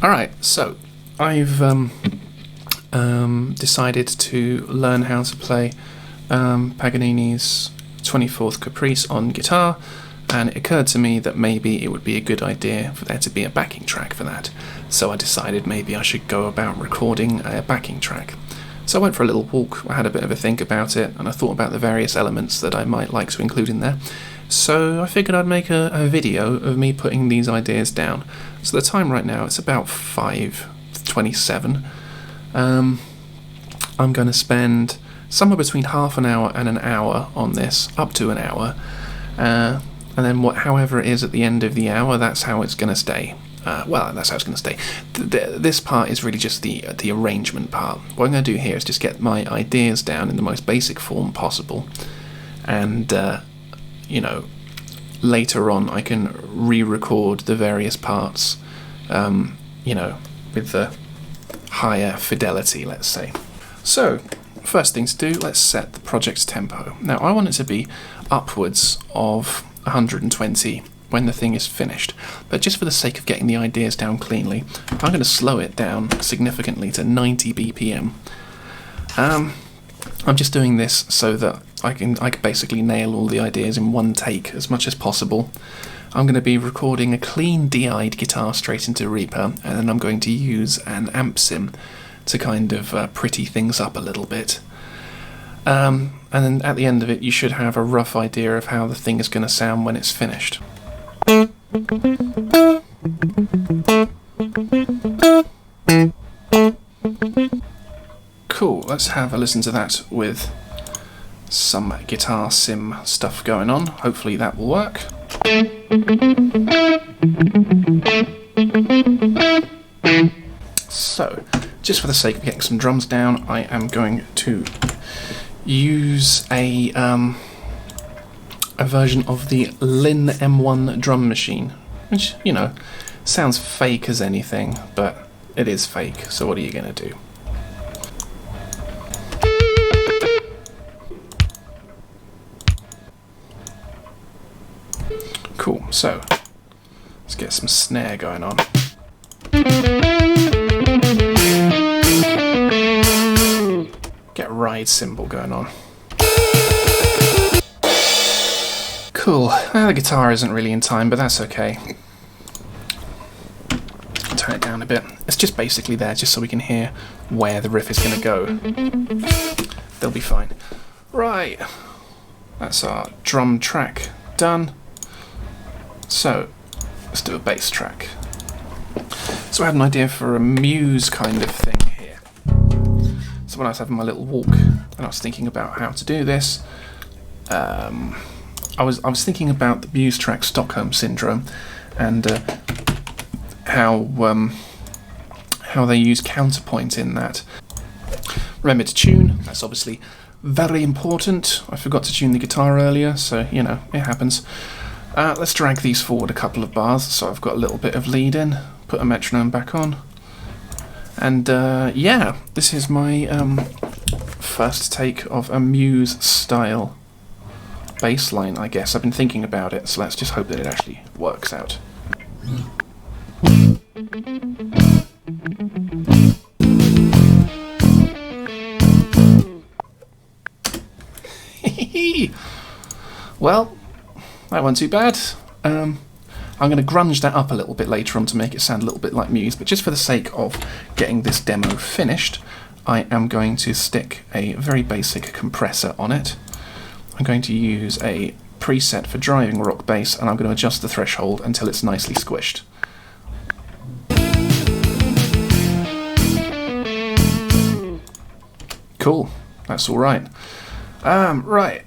Alright, so I've decided to learn how to play Paganini's 24th Caprice on guitar, and it occurred to me that maybe it would be a good idea for there to be a backing track for that. So I decided maybe I should go about recording a backing track. So I went for a little walk, I had a bit of a think about it, and I thought about the various elements that I might like to include in there. So I figured I'd make a video of me putting these ideas down. So the time right now, it's about 5:27. I'm going to spend somewhere between half an hour and an hour on this, up to an hour. And then however it is at the end of the hour, that's how it's going to stay. That's how it's going to stay. This part is really just the arrangement part. What I'm going to do here is just get my ideas down in the most basic form possible, and later on I can re-record the various parts, with the higher fidelity, let's say. So, first thing to do, let's set the project's tempo. Now, I want it to be upwards of 120 when the thing is finished, but just for the sake of getting the ideas down cleanly, I'm going to slow it down significantly to 90 BPM. I'm just doing this so that I can basically nail all the ideas in one take as much as possible. I'm going to be recording a clean DI'd guitar straight into Reaper, and then I'm going to use an amp sim to kind of pretty things up a little bit. And then at the end of it, you should have a rough idea of how the thing is going to sound when it's finished. Cool, let's have a listen to that with some guitar sim stuff going on. Hopefully that will work. So, just for the sake of getting some drums down, I am going to use a version of the Lin M1 drum machine, which, sounds fake as anything, but it is fake, so what are you going to do? Cool, so let's get some snare going on. Get a ride cymbal going on. Cool, the guitar isn't really in time, but that's okay. Turn it down a bit. It's just basically there just so we can hear where the riff is going to go. They'll be fine. Right, that's our drum track done. So, let's do a bass track. So I had an idea for a Muse kind of thing here. So when I was having my little walk and I was thinking about how to do this, I was thinking about the Muse track Stockholm Syndrome, and how they use counterpoint in that. Remember to tune, that's obviously very important. I forgot to tune the guitar earlier, so it happens. Let's drag these forward a couple of bars, so I've got a little bit of lead in, put a metronome back on, and this is my first take of a Muse style bass line, I guess. I've been thinking about it, so let's just hope that it actually works out. Well, that wasn't too bad. I'm going to grunge that up a little bit later on to make it sound a little bit like Muse, but just for the sake of getting this demo finished, I am going to stick a very basic compressor on it. I'm going to use a preset for driving rock bass, and I'm going to adjust the threshold until it's nicely squished. Cool, that's alright. Right,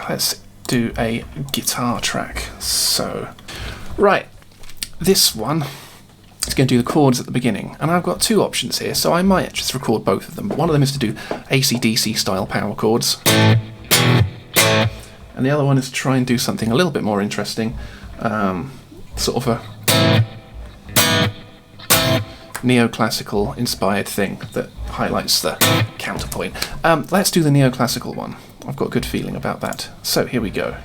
let's do a guitar track. So, right, this one is going to do the chords at the beginning, and I've got two options here, so I might just record both of them. One of them is to do AC/DC style power chords, and the other one is to try and do something a little bit more interesting, sort of a neoclassical inspired thing that highlights the counterpoint. Let's do the neoclassical one. I've got a good feeling about that. So here we go.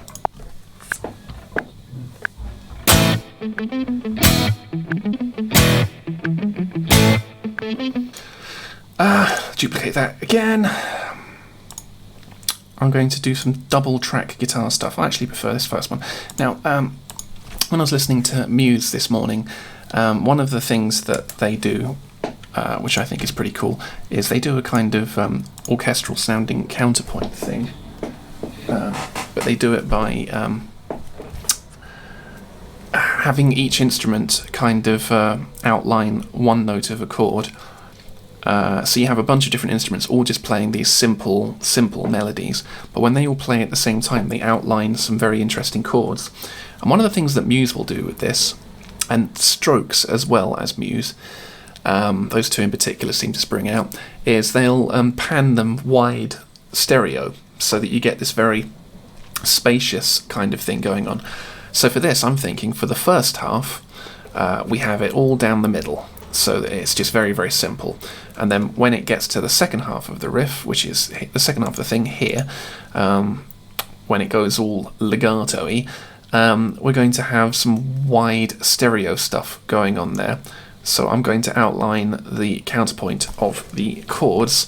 Duplicate that again. I'm going to do some double track guitar stuff. I actually prefer this first one. Now, when I was listening to Muse this morning, one of the things that they do, which I think is pretty cool, is they do a kind of orchestral sounding counterpoint thing. But they do it by having each instrument kind of outline one note of a chord. So you have a bunch of different instruments all just playing these simple melodies, but when they all play at the same time, they outline some very interesting chords. And one of the things that Muse will do with this, and Strokes as well as Muse, those two in particular seem to spring out, is they'll pan them wide stereo so that you get this very spacious kind of thing going on. So for this, I'm thinking for the first half, we have it all down the middle. So it's just very, very simple. And then when it gets to the second half of the riff, which is the second half of the thing here, when it goes all legato-y, we're going to have some wide stereo stuff going on there. So I'm going to outline the counterpoint of the chords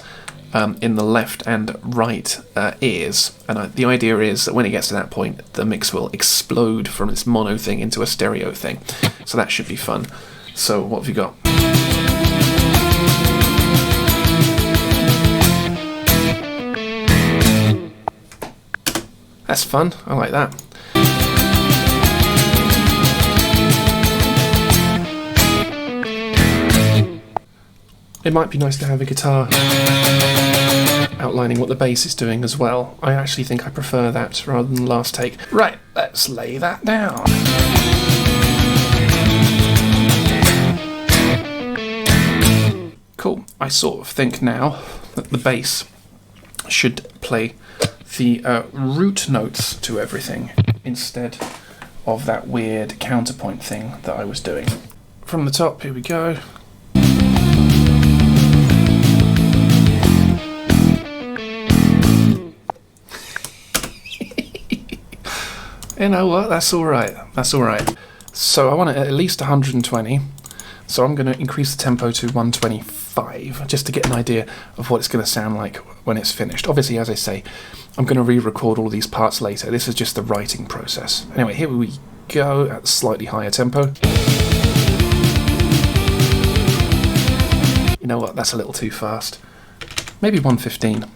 in the left and right ears. And the idea is that when it gets to that point, the mix will explode from this mono thing into a stereo thing. So that should be fun. So what have you got? That's fun, I like that. It might be nice to have a guitar outlining what the bass is doing as well. I actually think I prefer that rather than last take. Right, let's lay that down. Cool. I sort of think now that the bass should play the root notes to everything instead of that weird counterpoint thing that I was doing. From the top, here we go. You know what? That's all right. That's all right. So I want it at least 120. So I'm going to increase the tempo to 125 just to get an idea of what it's going to sound like when it's finished. Obviously, as I say, I'm going to re-record all these parts later. This is just the writing process. Anyway, here we go at a slightly higher tempo. You know what? That's a little too fast. Maybe 115.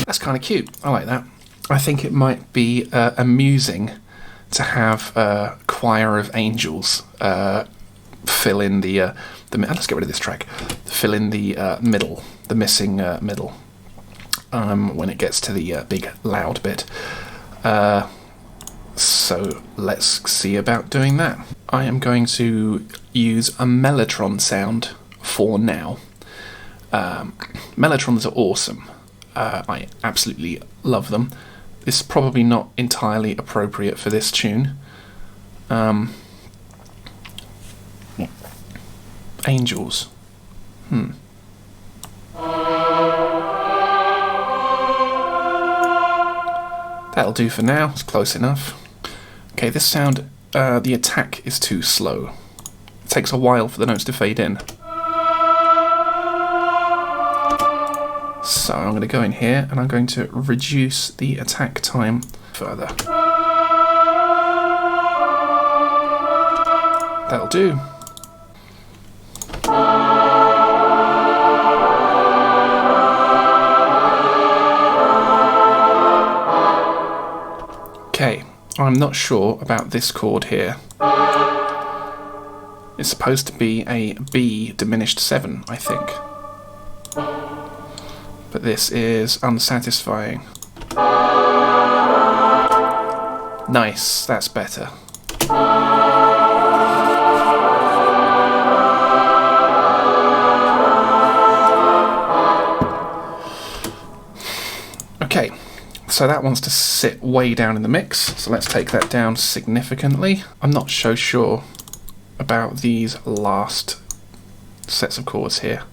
That's kind of cute. I like that. I think it might be amusing to have a choir of angels fill in the let's get rid of this track. Fill in the middle, the missing middle, when it gets to the big loud bit. So let's see about doing that. I am going to use a mellotron sound for now. Mellotrons are awesome. I absolutely love them. This is probably not entirely appropriate for this tune. Angels. That'll do for now. It's close enough. Okay, this sound, the attack is too slow. It takes a while for the notes to fade in. So I'm going to go in here and I'm going to reduce the attack time further. That'll do. Okay, I'm not sure about this chord here. It's supposed to be a B diminished 7, I think. But this is unsatisfying. Nice, that's better. Okay, so that wants to sit way down in the mix, so let's take that down significantly. I'm not so sure about these last sets of chords here.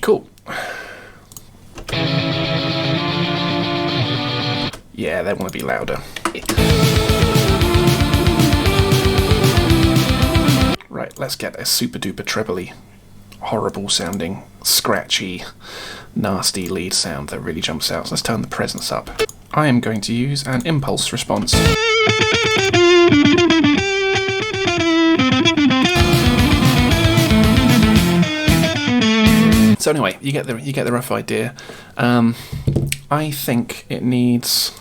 Cool. Yeah, they want to be louder. Right, let's get a super duper trebly, horrible sounding, scratchy, nasty lead sound that really jumps out. So let's turn the presence up. I am going to use an impulse response. So anyway, you get the rough idea. I think it needs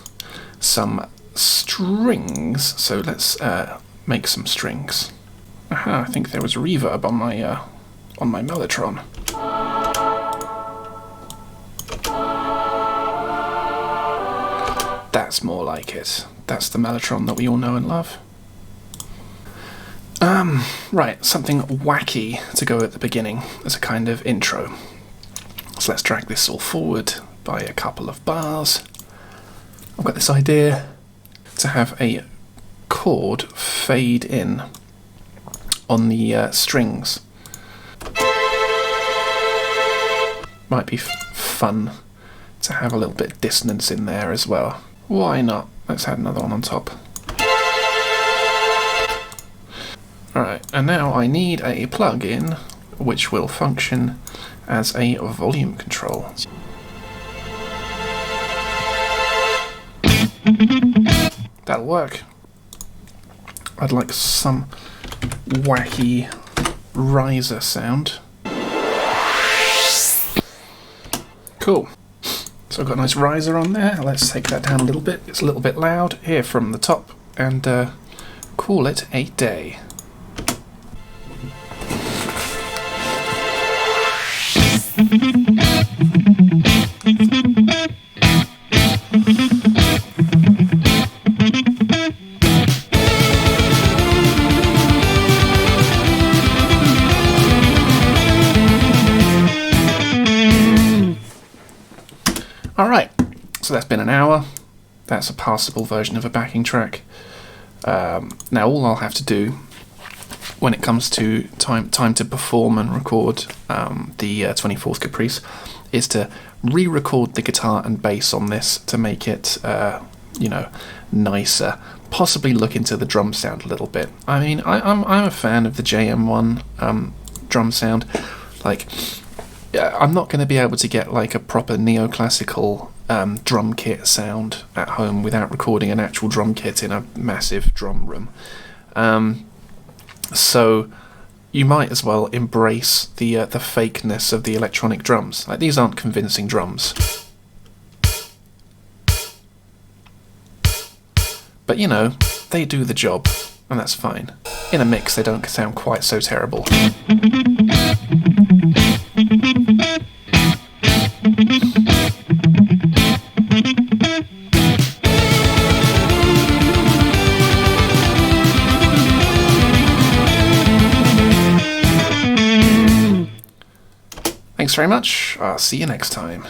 some strings, so let's make some strings. Aha, I think there was reverb on my mellotron. That's more like it. That's the mellotron that we all know and love. Right, something wacky to go at the beginning as a kind of intro. So let's drag this all forward by a couple of bars. I've got this idea to have a chord fade in on the strings. Might be fun to have a little bit of dissonance in there as well. Why not? Let's add another one on top. Alright, and now I need a plug-in which will function as a volume control. That'll work. I'd like some wacky riser sound. Cool. So I've got a nice riser on there. Let's take that down a little bit. It's a little bit loud here from the top, and call it a day. Alright, so that's been an hour. That's a passable version of a backing track. Now all I'll have to do when it comes to time to perform and record the 24th Caprice is to re-record the guitar and bass on this to make it, you know, nicer. Possibly look into the drum sound a little bit. I mean, I'm a fan of the JM1 drum sound. Like, I'm not going to be able to get like a proper neoclassical drum kit sound at home without recording an actual drum kit in a massive drum room. So you might as well embrace the fakeness of the electronic drums. Like, these aren't convincing drums, but you know, they do the job, and that's fine. In a mix, they don't sound quite so terrible. Thanks very much. I'll see you next time.